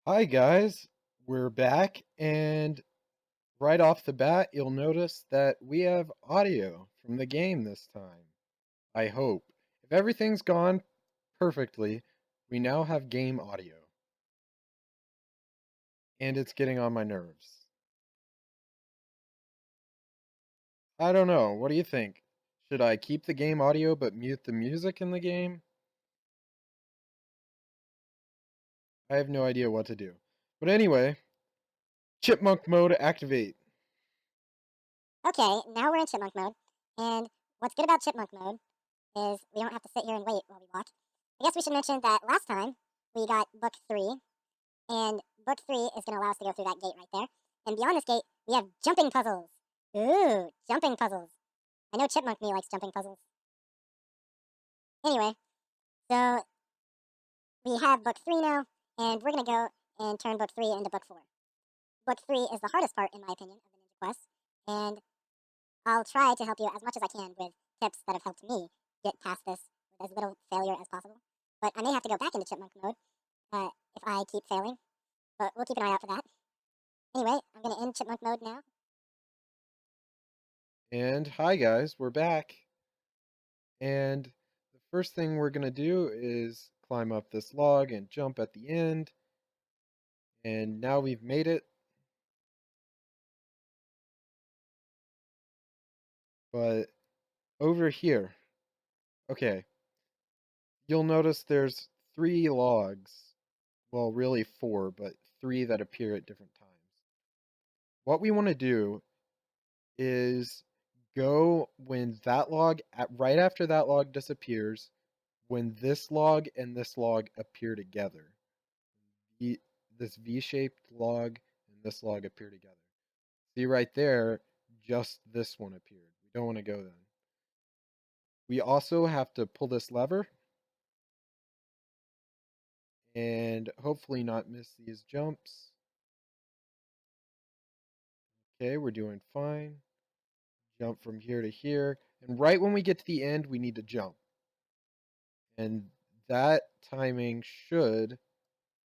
Hi guys, we're back, and right off the bat, you'll notice that we have audio from the game this time. I hope. If everything's gone perfectly, we now have game audio, and it's getting on my nerves. I don't know, what do you think? Should I keep the game audio but mute the music in the game? I have no idea what to do. But anyway, chipmunk mode activate. Okay, now we're in chipmunk mode. And what's good about chipmunk mode is we don't have to sit here and wait while we walk. I guess we should mention that last time we got book 3, and book 3 is going to allow us to go through that gate right there. And beyond this gate, we have jumping puzzles. Ooh, jumping puzzles. I know Chipmunk me likes jumping puzzles. Anyway, so we have book 3 now, and we're going to go and turn book 3 into book 4. Book 3 is the hardest part, in my opinion, of the Ninja Quest, and I'll try to help you as much as I can with tips that have helped me get past this with as little failure as possible. But I may have to go back into chipmunk mode if I keep failing. But we'll keep an eye out for that. Anyway, I'm going to end chipmunk mode now. And hi guys, we're back. And the first thing we're going to do is climb up this log and jump at the end. And now we've made it. But over here, okay, you'll notice there's 3 logs. Well, really 4, but 3 that appear at different times. What we want to do is go when that log, right after that log disappears, when this log and this log appear together. This V-shaped log and this log appear together. See right there, just this one appeared. We don't want to go then. We also have to pull this lever and hopefully not miss these jumps. Okay, we're doing fine. Jump from here to here. And right when we get to the end, we need to jump. And that timing should...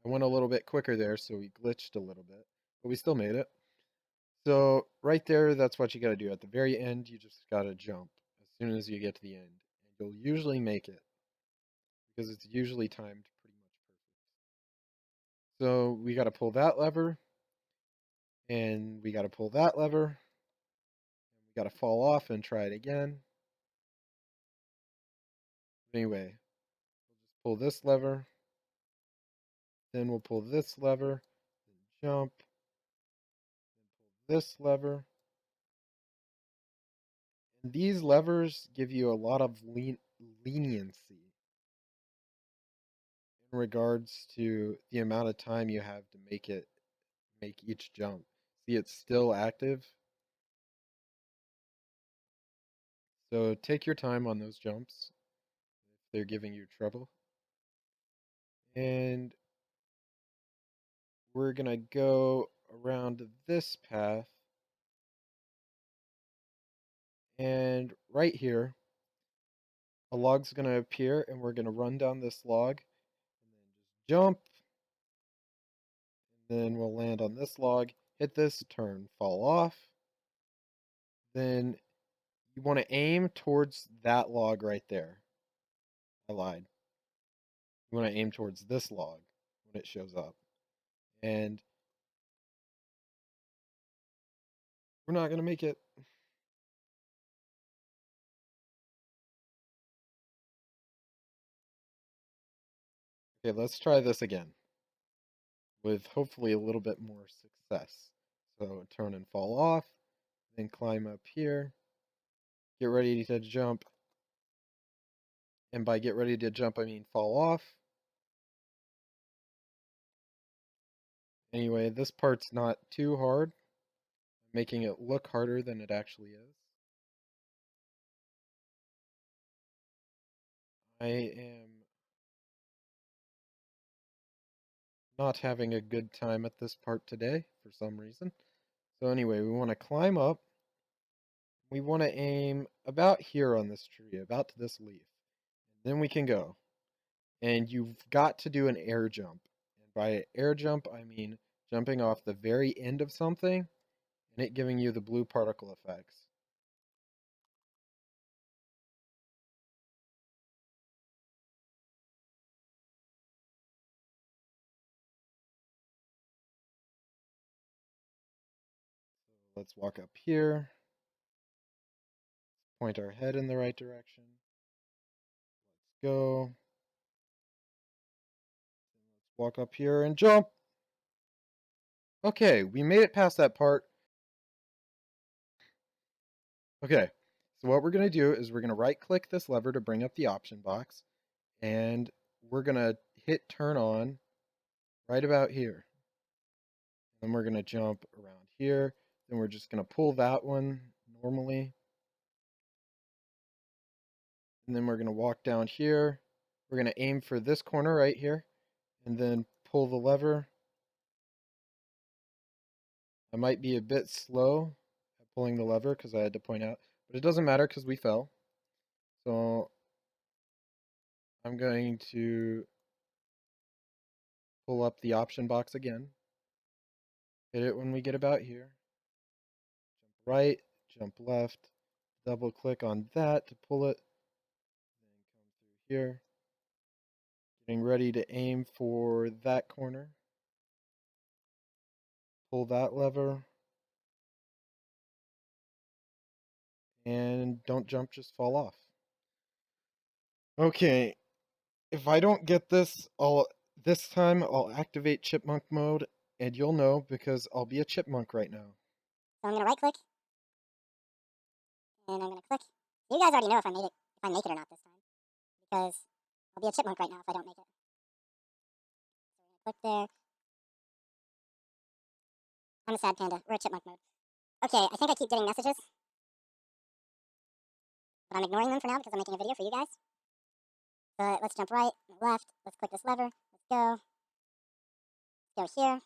I went a little bit quicker there, so we glitched a little bit. But we still made it. So right there, that's what you got to do. At the very end, you just got to jump as soon as you get to the end. And you'll usually make it, because it's usually timed pretty much perfect. So we got to pull that lever, and we got to pull that lever, and we got to fall off and try it again. Anyway, we'll just pull this lever, then we'll pull this lever, then jump, then pull this lever. And these levers give you a lot of leniency in regards to the amount of time you have to make each jump. See, it's still active. So take your time on those jumps if they're giving you trouble. And we're going to go around this path. And right here, a log's going to appear, and we're going to run down this log and then just jump. And then we'll land on this log, hit this, turn, fall off. Then you want to aim towards that log right there. I lied. You want to aim towards this log when it shows up. And we're not going to make it. Okay, let's try this again with hopefully a little bit more success. So turn and fall off, then climb up here, get ready to jump. And by get ready to jump, I mean fall off. Anyway, this part's not too hard, making it look harder than it actually is. I am not having a good time at this part today for some reason. So anyway, we want to climb up. We want to aim about here on this tree, about to this leaf. And then we can go. And you've got to do an air jump. And By air jump, I mean jumping off the very end of something and it giving you the blue particle effects. So let's walk up here, point our head in the right direction. Let's go. Let's walk up here and jump. Okay, we made it past that part. Okay, so what we're going to do is we're going to right click this lever to bring up the option box, and we're going to hit turn on right about here. Then we're going to jump around here. Then we're just going to pull that one normally. And then we're going to walk down here. We're going to aim for this corner right here and then pull the lever. I might be a bit slow at pulling the lever because I had to point out, but it doesn't matter because we fell. So I'm going to pull up the option box again. Hit it when we get about here. Jump right, jump left, double click on that to pull it. Then come through here. Getting ready to aim for that corner. Pull that lever. And don't jump, just fall off. Okay, if I don't get this, this time I'll activate chipmunk mode, and you'll know because I'll be a chipmunk right now. So I'm gonna right click, and I'm gonna click. You guys already know if I make it or not this time, because I'll be a chipmunk right now if I don't make it. So we're gonna click there. I'm a sad panda. We're a chipmunk mode. Okay, I think I keep getting messages, but I'm ignoring them for now because I'm making a video for you guys. But let's jump right, left. Let's click this lever. Let's go. Let's go here. Aim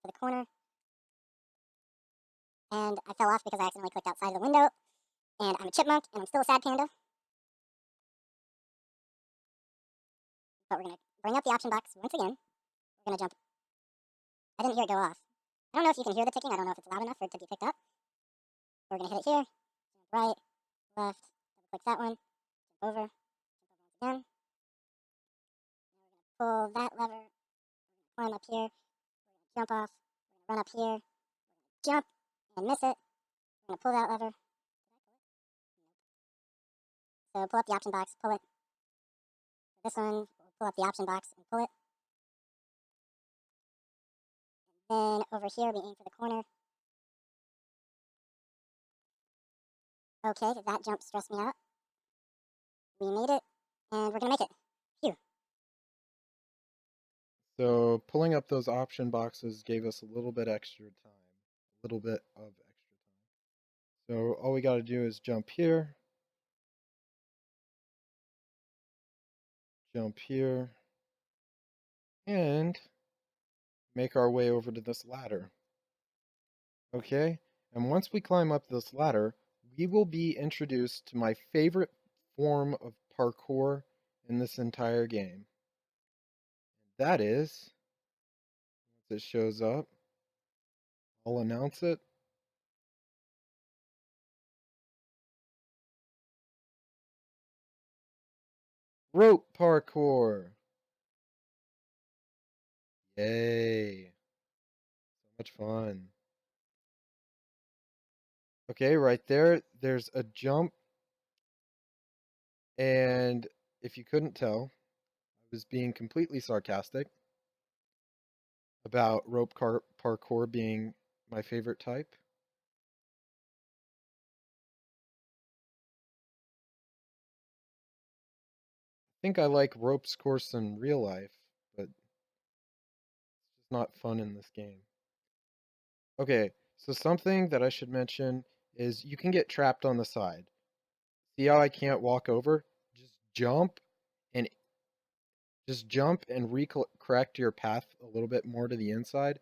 for the corner. And I fell off because I accidentally clicked outside of the window. And I'm a chipmunk, and I'm still a sad panda. But we're going to bring up the option box once again. We're going to jump. I didn't hear it go off. I don't know if you can hear the ticking. I don't know if it's loud enough for it to be picked up. We're going to hit it here. Jump right, left, double click that one. Jump over. Jump over once again. Now we're going to pull that lever. We're going to climb up here. We're going to jump off. We're going to run up here. We're going to jump and miss it. We're going to pull that lever. So pull up the option box, pull it. For this one, we'll pull up the option box and pull it. And then over here, we aim for the corner. Okay, that jump stressed me out. We made it, and we're going to make it. Phew. So pulling up those option boxes gave us a little bit extra time. A little bit of extra time. So all we got to do is jump here. Jump here. And make our way over to this ladder. Okay? And once we climb up this ladder, we will be introduced to my favorite form of parkour in this entire game. That is, once it shows up, I'll announce it. Rope parkour. Yay. So much fun. Okay, right there, there's a jump. And if you couldn't tell, I was being completely sarcastic about rope parkour being my favorite type. I think I like ropes course in real life, but it's just not fun in this game. Okay, so something that I should mention is you can get trapped on the side. See how I can't walk over? Jump and just jump and correct your path a little bit more to the inside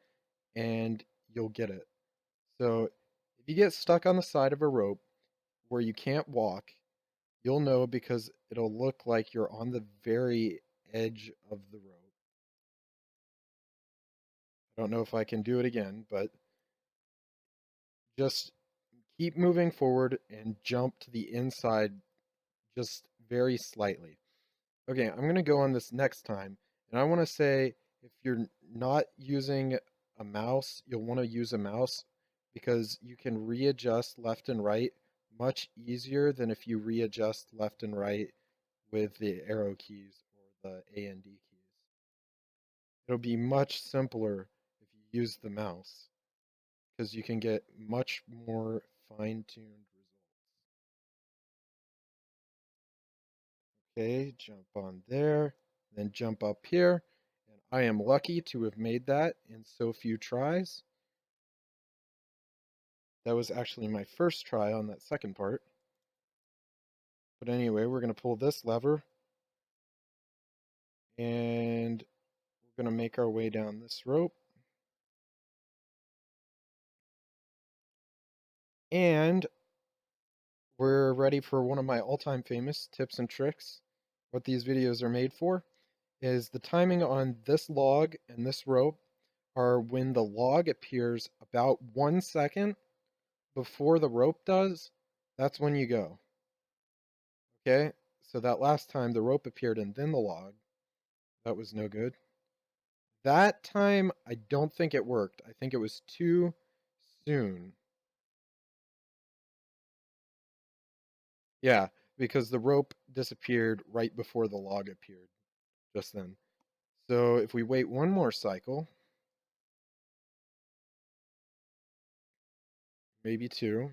and you'll get it. So if you get stuck on the side of a rope where you can't walk, you'll know because it'll look like you're on the very edge of the rope. I don't know if I can do it again, but just keep moving forward and jump to the inside just very slightly. Okay, I'm going to go on this next time, and I want to say if you're not using a mouse, you'll want to use a mouse because you can readjust left and right much easier than if you readjust left and right with the arrow keys or the A and D keys. It'll be much simpler if you use the mouse because you can get much more fine-tuned results. Okay, jump on there, then jump up here. And I am lucky to have made that in so few tries. That was actually my first try on that second part. But anyway, we're going to pull this lever and we're going to make our way down this rope. And we're ready for one of my all-time famous tips and tricks. What these videos are made for is the timing on this log and this rope are when the log appears about 1 second before the rope does. That's when you go. Okay, so that last time the rope appeared and then the log, that was no good. That time, I don't think it worked. I think it was too soon. Yeah, because the rope disappeared right before the log appeared just then. So if we wait one more cycle, maybe two,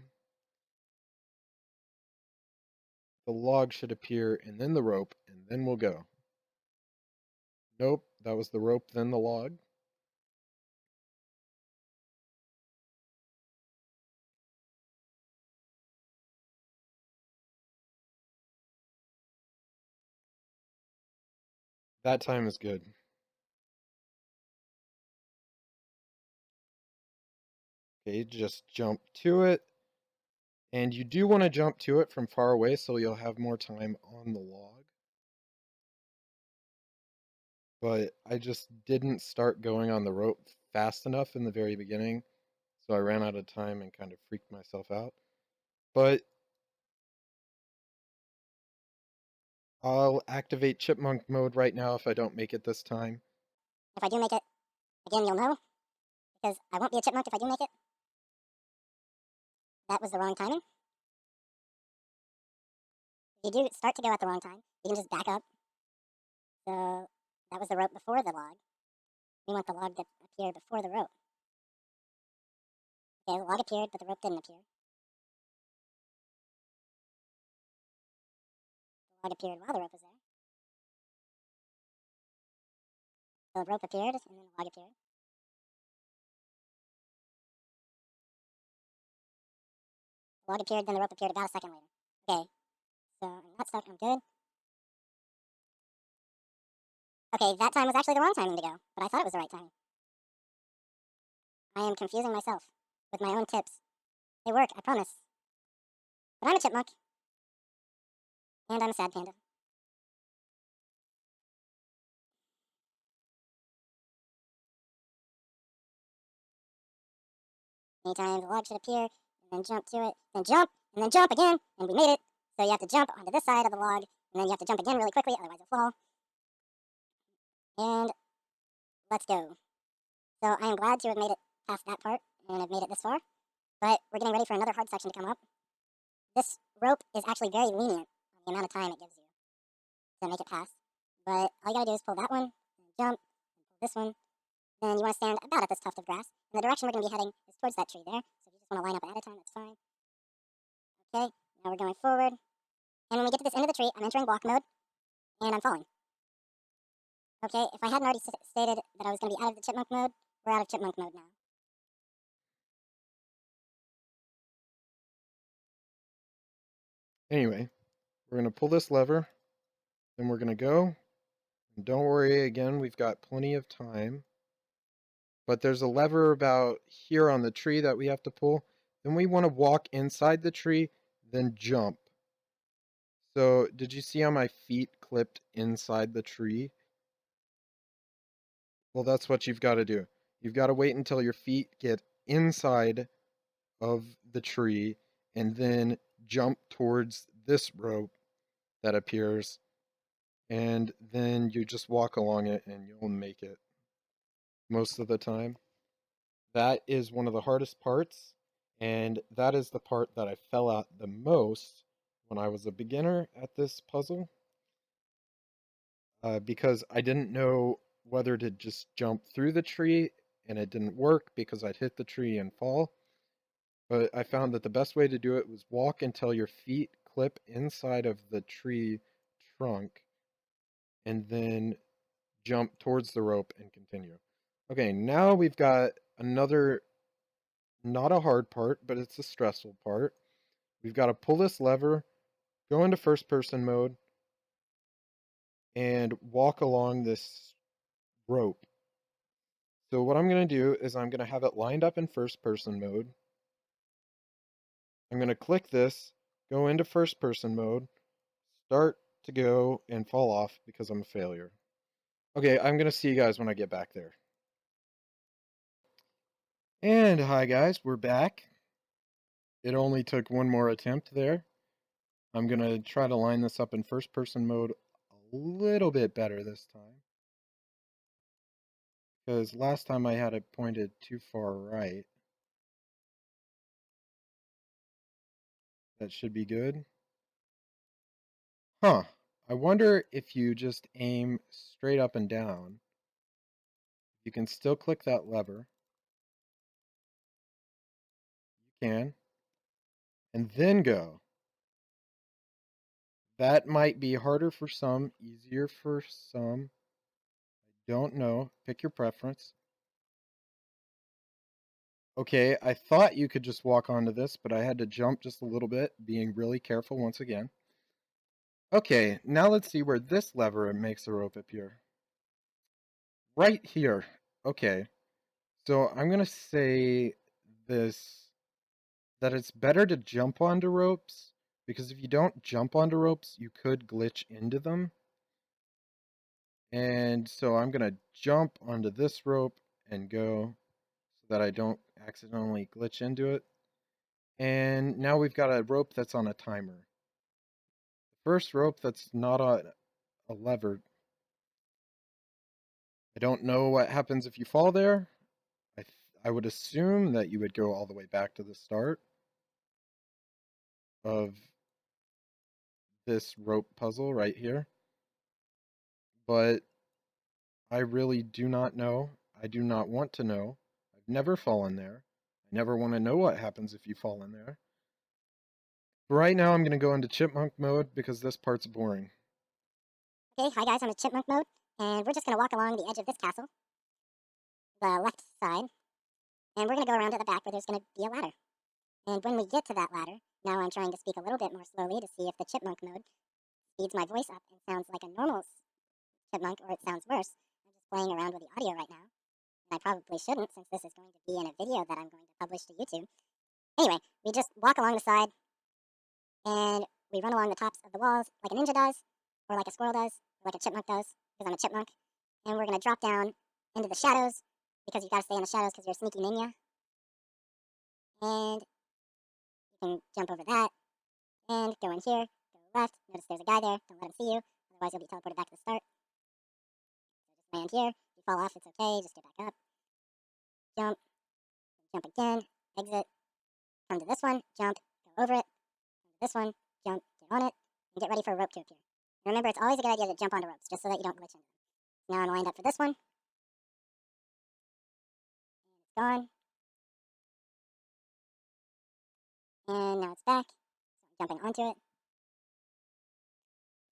the log should appear and then the rope, and then we'll go. Nope, that was the rope, then the log. That time is good. Okay, just jump to it. And you do want to jump to it from far away so you'll have more time on the log. But I just didn't start going on the rope fast enough in the very beginning, so I ran out of time and kind of freaked myself out. But I'll activate chipmunk mode right now if I don't make it this time. If I do make it, again, you'll know, because I won't be a chipmunk if I do make it. That was the wrong timing. If you do start to go at the wrong time, you can just back up. So that was the rope before the log. We want the log to appear before the rope. Okay, the log appeared, but the rope didn't appear. The log appeared while the rope was there. So the rope appeared, and then the log appeared. The log appeared, then the rope appeared about a second later. Okay, so I'm not stuck, I'm good. Okay, that time was actually the wrong timing to go, but I thought it was the right timing. I am confusing myself with my own tips. They work, I promise. But I'm a chipmunk. And I'm a sad panda. Anytime the log should appear, and then jump to it, then jump, and then jump again, and we made it. So you have to jump onto this side of the log, and then you have to jump again really quickly, otherwise you'll fall. And let's go. So I am glad to have made it past that part, and have made it this far. But we're getting ready for another hard section to come up. This rope is actually very lenient on the amount of time it gives you to make it pass. But all you gotta do is pull that one, and jump, and pull this one. Then you want to stand about at this tuft of grass. And the direction we're going to be heading is towards that tree there. So if you just want to line up ahead of time, that's fine. Okay, now we're going forward. And when we get to this end of the tree, I'm entering block mode, and I'm falling. Okay, if I hadn't already stated that I was going to be out of the chipmunk mode, we're out of chipmunk mode now. Anyway, we're going to pull this lever, then we're going to go. And don't worry, again, we've got plenty of time. But there's a lever about here on the tree that we have to pull. Then we want to walk inside the tree, then jump. So did you see how my feet clipped inside the tree? Well, that's what you've got to do. You've got to wait until your feet get inside of the tree and then jump towards this rope that appears, and then you just walk along it and you'll make it most of the time. That is one of the hardest parts, and that is the part that I fell out the most when I was a beginner at this puzzle, because I didn't know whether to just jump through the tree, and it didn't work because I'd hit the tree and fall. But I found that the best way to do it was walk until your feet clip inside of the tree trunk, and then jump towards the rope and continue. Okay, now we've got another, not a hard part, but it's a stressful part. We've got to pull this lever, go into first person mode, and walk along this rope. So what I'm going to do is I'm going to have it lined up in first person mode. I'm going to click this, go into first person mode, start to go, and fall off because I'm a failure. Okay, I'm going to see you guys when I get back there. And hi guys, we're back. It only took one more attempt there. I'm going to try to line this up in first person mode a little bit better this time, because last time I had it pointed too far right. That should be good. Huh. I wonder if you just aim straight up and down, you can still click that lever. You can. And then go. That might be harder for some, easier for some. I don't know. Pick your preference. Okay, I thought you could just walk onto this, but I had to jump just a little bit, being really careful once again. Okay, now let's see where this lever makes the rope appear. Right here. Okay, so I'm going to say this, that it's better to jump onto ropes, because if you don't jump onto ropes, you could glitch into them. And so I'm going to jump onto this rope and go so that I don't accidentally glitch into it. And now we've got a rope that's on a timer. The first rope that's not on a lever. I don't know what happens if you fall there. I would assume that you would go all the way back to the start of this rope puzzle right here. But I really do not know. I do not want to know. I've never fallen there. I never want to know what happens if you fall in there. But right now I'm going to go into chipmunk mode because this part's boring. Okay, hi guys, I'm in chipmunk mode, and we're just going to walk along the edge of this castle, the left side, and we're going to go around to the back where there's going to be a ladder. And when we get to that ladder, now I'm trying to speak a little bit more slowly to see if the chipmunk mode speeds my voice up and sounds like a normal chipmunk, or it sounds worse. I'm just playing around with the audio right now, and I probably shouldn't since this is going to be in a video that I'm going to publish to YouTube. Anyway, we just walk along the side, and we run along the tops of the walls like a ninja does, or like a squirrel does, or like a chipmunk does, because I'm a chipmunk. And we're going to drop down into the shadows, because you got to stay in the shadows because you're a sneaky ninja. And you can jump over that, and go in here, go left. Notice there's a guy there, don't let him see you, otherwise you'll be teleported back to the start. So just land here. If you fall off, it's okay, just get back up. Jump, jump again, exit, come to this one, jump, go over it, come to this one, jump, get on it, and get ready for a rope to appear. And remember, it's always a good idea to jump onto ropes, just so that you don't glitch into them. Now I'm lined up for this one. And it's gone. And now it's back. So I'm jumping onto it.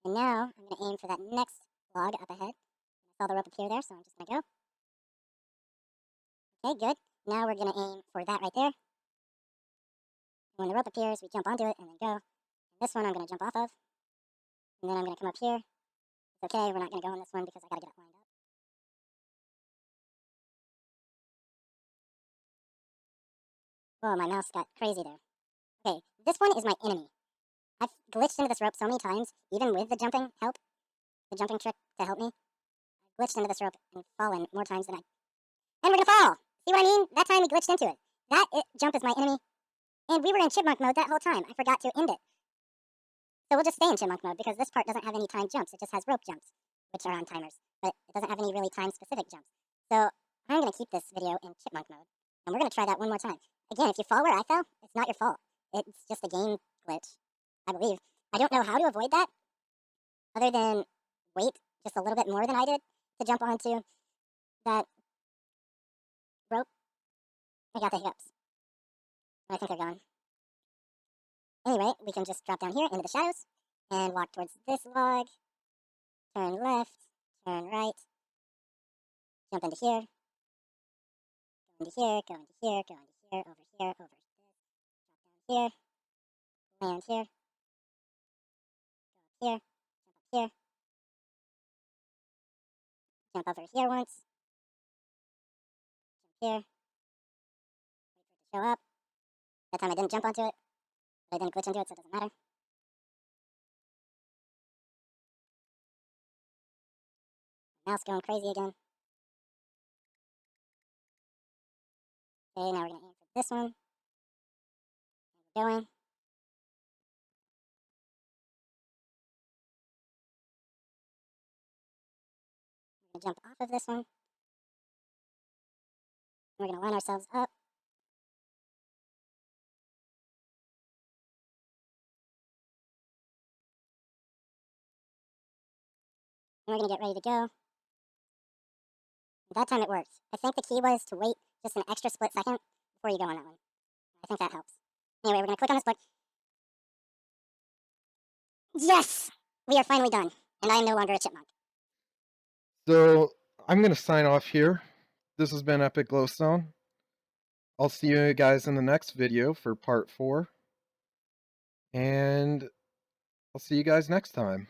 And now I'm going to aim for that next log up ahead. I saw the rope appear there, so I'm just going to go. Okay, good. Now we're going to aim for that right there. And when the rope appears, we jump onto it and then go. And this one I'm going to jump off of. And then I'm going to come up here. It's okay, we're not going to go on this one because I got to get it lined up. Whoa, my mouse got crazy there. Okay, this one is my enemy. I've glitched into this rope so many times, even with the jumping help, the jumping trick to help me. I've glitched into this rope and fallen more times than I And we're gonna fall. See what I mean? That time we glitched into it. Jump is my enemy. And we were in chipmunk mode that whole time. I forgot to end it. So we'll just stay in chipmunk mode because this part doesn't have any timed jumps. It just has rope jumps, which are on timers. But it doesn't have any really time-specific jumps. So I'm going to keep this video in chipmunk mode. And we're going to try that one more time. Again, if you fall where I fell, it's not your fault. It's just a game glitch, I believe. I don't know how to avoid that other than wait just a little bit more than I did to jump onto that rope. I got the hiccups. I think they're gone. Anyway, we can just drop down here into the shadows and walk towards this log. Turn left, turn right, jump into here, go into here, go into here, go into here, over here, over here, drop down here, land here, go up here, jump over here once, jump here, wait for it to show up. That time I didn't jump onto it, but I didn't glitch into it, so it doesn't matter. Mouse going crazy again. Okay, now we're going to aim for this one. And we're going. We're going to jump off of this one. And we're going to line ourselves up. And we're going to get ready to go. That time it worked. I think the key was to wait just an extra split second before you go on that one. I think that helps. Anyway, we're going to click on this book. Yes! We are finally done. And I am no longer a chipmunk. So I'm going to sign off here. This has been Epic Glowstone. I'll see you guys in the next video for part 4. And I'll see you guys next time.